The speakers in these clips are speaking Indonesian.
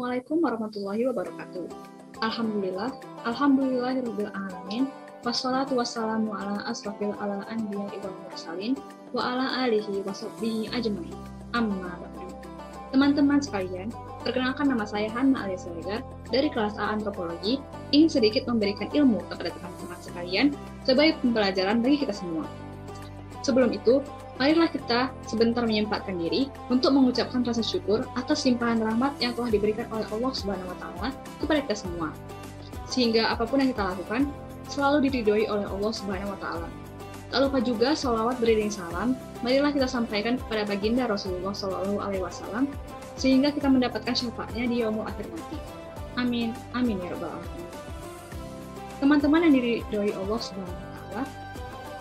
Assalamualaikum warahmatullahi wabarakatuh. Alhamdulillahirabbil alamin. Wassalatu wassalamu ala asrofil ala anbiya'i wal mursalin wa ala alihi wa sahbihi ajmain. Amma ba'du. Teman-teman sekalian, perkenalkan nama saya Hanna Alia Siregar dari kelas A Antropologi, ingin sedikit memberikan ilmu kepada teman-teman sekalian sebagai pembelajaran bagi kita semua. Sebelum itu, marilah kita sebentar menyempatkan diri untuk mengucapkan rasa syukur atas limpahan rahmat yang telah diberikan oleh Allah Subhanahu wa Ta'ala kepada kita semua. Sehingga apapun yang kita lakukan selalu diridhoi oleh Allah Subhanahu wa Ta'ala. Tak lupa juga sholawat beriring salam, marilah kita sampaikan kepada baginda Rasulullah Shallallahu Alaihi Wasallam sehingga kita mendapatkan syafaatnya di yaumul akhir nanti. Amin, amin ya rabbal alamin. Teman-teman yang diridhoi Allah Subhanahu wa Ta'ala,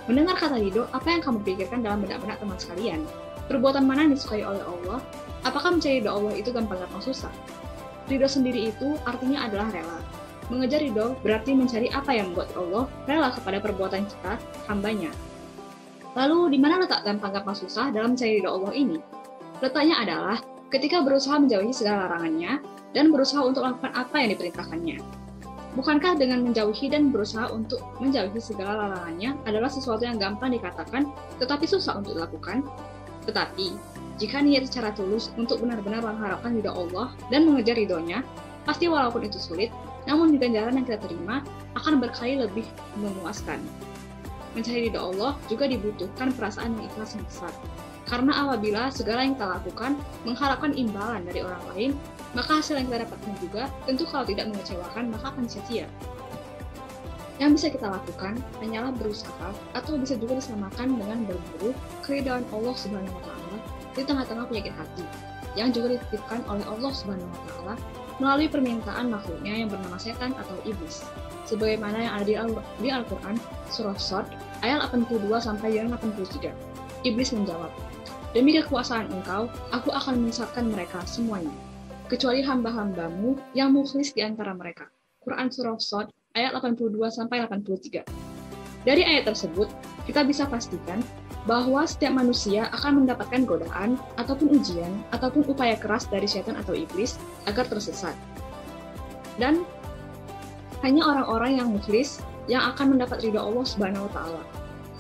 mendengar kata ridho, apa yang kamu pikirkan dalam benak-benak teman sekalian? Perbuatan mana yang disukai oleh Allah? Apakah mencari ridho Allah itu gampang-gampang susah? Ridho sendiri itu artinya adalah rela. Mengejar ridho berarti mencari apa yang membuat Allah rela kepada perbuatan kita, hambanya. Lalu, di mana letak gampang-gampang susah dalam mencari ridho Allah ini? Letaknya adalah ketika berusaha menjauhi segala larangannya dan berusaha untuk melakukan apa yang diperintahkannya. Bukankah dengan menjauhi dan berusaha untuk menjauhi segala larangannya adalah sesuatu yang gampang dikatakan, tetapi susah untuk dilakukan? Tetapi, jika niat secara tulus untuk benar-benar mengharapkan ridho Allah dan mengejar ridhonya, pasti walaupun itu sulit, namun ganjaran yang kita terima akan berkali lebih memuaskan. Mencari ridho Allah juga dibutuhkan perasaan yang ikhlas yang besar. Karena apabila segala yang kita lakukan mengharapkan imbalan dari orang lain, maka hasil yang kita dapatkan juga tentu kalau tidak mengecewakan maka akan sia-sia. Yang bisa kita lakukan hanyalah berusaha atau bisa juga disamakan dengan berburu keridhaan Allah Subhanahu wa Ta'ala di tengah-tengah penyakit hati yang juga dititipkan oleh Allah Subhanahu wa Ta'ala melalui permintaan makhluknya yang bernama setan atau iblis. Sebagaimana yang ada di Al-Quran surah Shad ayat 82 sampai 83. Iblis menjawab, "Demi kekuasaan engkau, aku akan menyesatkan mereka semuanya, kecuali hamba-hambamu yang mukhlis di antara mereka." Quran Surah Shad ayat 82 sampai 83. Dari ayat tersebut, kita bisa pastikan bahwa setiap manusia akan mendapatkan godaan ataupun ujian ataupun upaya keras dari setan atau iblis agar tersesat. Dan hanya orang-orang yang mukhlis yang akan mendapat ridho Allah Subhanahu wa Ta'ala.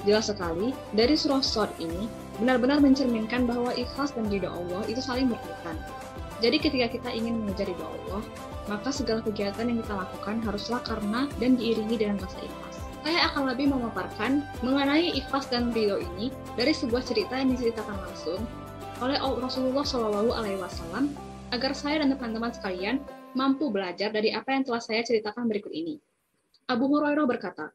Jelas sekali, dari surah Shad ini benar-benar mencerminkan bahwa ikhlas dan ridho Allah itu saling berkaitan. Jadi ketika kita ingin mengejar ridho Allah, maka segala kegiatan yang kita lakukan haruslah karena dan diiringi dengan rasa ikhlas. Saya akan lebih memaparkan mengenai ikhlas dan ridho ini dari sebuah cerita yang diceritakan langsung oleh Rasulullah Shallallahu Alaihi Wasallam agar saya dan teman-teman sekalian mampu belajar dari apa yang telah saya ceritakan berikut ini. Abu Hurairah berkata,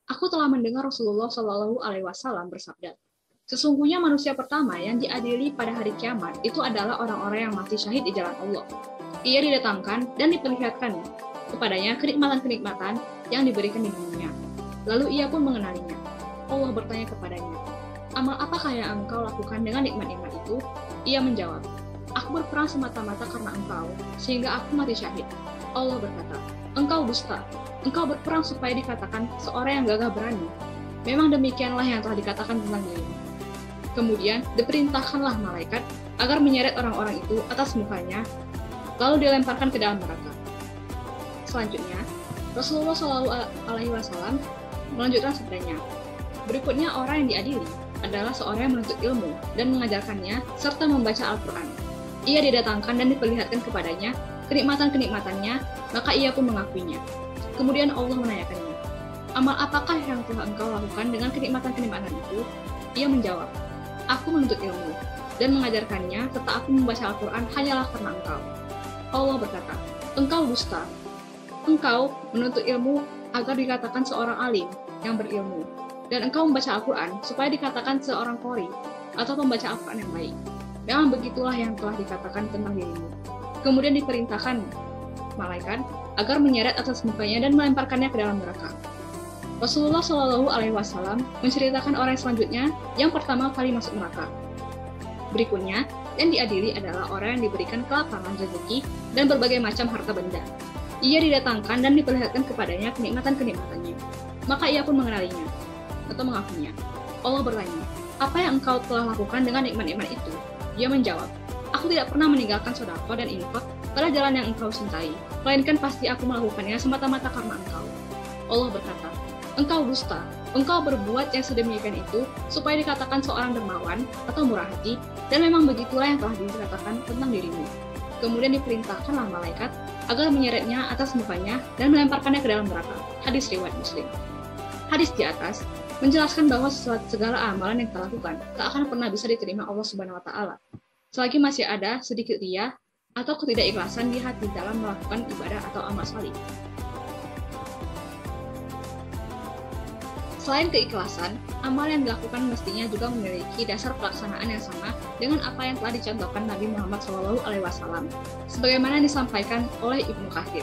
"Aku telah mendengar Rasulullah Shallallahu Alaihi Wasallam bersabda, sesungguhnya manusia pertama yang diadili pada hari kiamat itu adalah orang-orang yang mati syahid di jalan Allah. Ia didatangkan dan diperlihatkan kepadanya kenikmatan-kenikmatan yang diberikan di dunia. Lalu ia pun mengenalinya. Allah bertanya kepadanya, amal apakah yang engkau lakukan dengan nikmat-nikmat itu? Ia menjawab, aku berperang semata-mata karena engkau, sehingga aku mati syahid. Allah berkata, engkau dusta. Engkau berperang supaya dikatakan seorang yang gagah berani. Memang demikianlah yang telah dikatakan tentang dirimu. Kemudian diperintahkanlah malaikat agar menyeret orang-orang itu atas mukanya, lalu dilemparkan ke dalam neraka. Selanjutnya, Rasulullah Shallallahu Alaihi Wasallam melanjutkan sabdanya. Berikutnya orang yang diadili adalah seorang yang menuntut ilmu dan mengajarkannya serta membaca Al-Quran. Ia didatangkan dan diperlihatkan kepadanya kenikmatan-kenikmatannya, maka ia pun mengakuinya. Kemudian Allah menanyakannya, amal apakah yang telah engkau lakukan dengan kenikmatan-kenikmatan itu? Ia menjawab, aku menuntut ilmu dan mengajarkannya serta aku membaca Al-Quran hanyalah karena engkau. Allah berkata, engkau dusta. Engkau menuntut ilmu agar dikatakan seorang alim yang berilmu, dan engkau membaca Al-Quran supaya dikatakan seorang qori atau pembaca Al-Quran yang baik. Memang begitulah yang telah dikatakan tentang dirimu. Kemudian diperintahkan malaikat agar menyeret atas mukanya dan melemparkannya ke dalam neraka. Rasulullah Shallallahu Alaihi Wasallam menceritakan orang selanjutnya yang pertama kali masuk neraka. Berikutnya, yang diadili adalah orang yang diberikan kelapangan rezeki dan berbagai macam harta benda. Ia didatangkan dan diperlihatkan kepadanya kenikmatan-kenikmatannya. Maka ia pun mengenalinya atau mengakuinya. Allah bertanya, apa yang engkau telah lakukan dengan nikmat-nikmat itu? Ia menjawab, aku tidak pernah meninggalkan sedekah dan infak pada jalan yang engkau cintai, melainkan pasti aku melakukannya semata-mata karena engkau. Allah berkata, engkau dusta, engkau berbuat yang sedemikian itu supaya dikatakan seorang dermawan atau murah hati, dan memang begitulah yang telah dikatakan tentang dirimu. Kemudian diperintahkanlah malaikat agar menyeretnya atas mukanya dan melemparkannya ke dalam neraka. Hadis riwayat Muslim. Hadis di atas menjelaskan bahwa segala amalan yang kita lakukan tak akan pernah bisa diterima Allah Subhanahu wa taala selagi masih ada sedikit riya atau ketidakikhlasan di hati dalam melakukan ibadah atau amal salih. Selain keikhlasan, amal yang dilakukan mestinya juga memiliki dasar pelaksanaan yang sama dengan apa yang telah dicontohkan Nabi Muhammad SAW, sebagaimana disampaikan oleh Ibnu Katsir.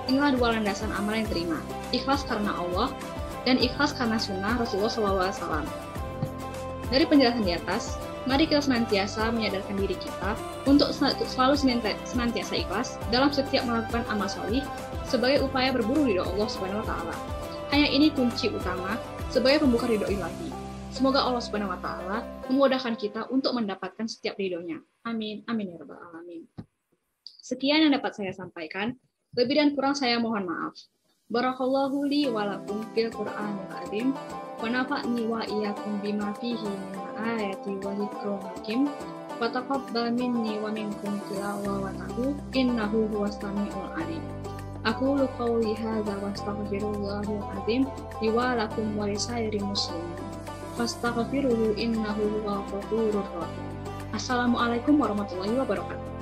Inilah dua landasan amal yang terima, ikhlas karena Allah dan ikhlas karena sunnah Rasulullah SAW. Dari penjelasan di atas, mari kita senantiasa menyadarkan diri kita untuk selalu senantiasa ikhlas dalam setiap melakukan amal solih sebagai upaya berburu ridho Allah Subhanahu wa taala. Hanya ini kunci utama sebagai pembuka ridho ilahi. Semoga Allah Subhanahu wa taala memudahkan kita untuk mendapatkan setiap ridhonya. Amin. Amin ya rabbal alamin. Sekian yang dapat saya sampaikan. Lebih dan kurang saya mohon maaf. Barakallahu li wa lakum fil Qur'anil azim. Wa nafa'ni wa iyyakum bima fihi min ayati wa dzikril hakim. Wa taqabbal minni wa minkum tilawatahu innahu huwas samiul alim. Aku qawli hadza wa astaghfirullahal azim li wa lakum wa lisairil muslimin. Fastaghfiruhu innahu huwal ghafurur rahim. Assalamualaikum warahmatullahi wabarakatuh.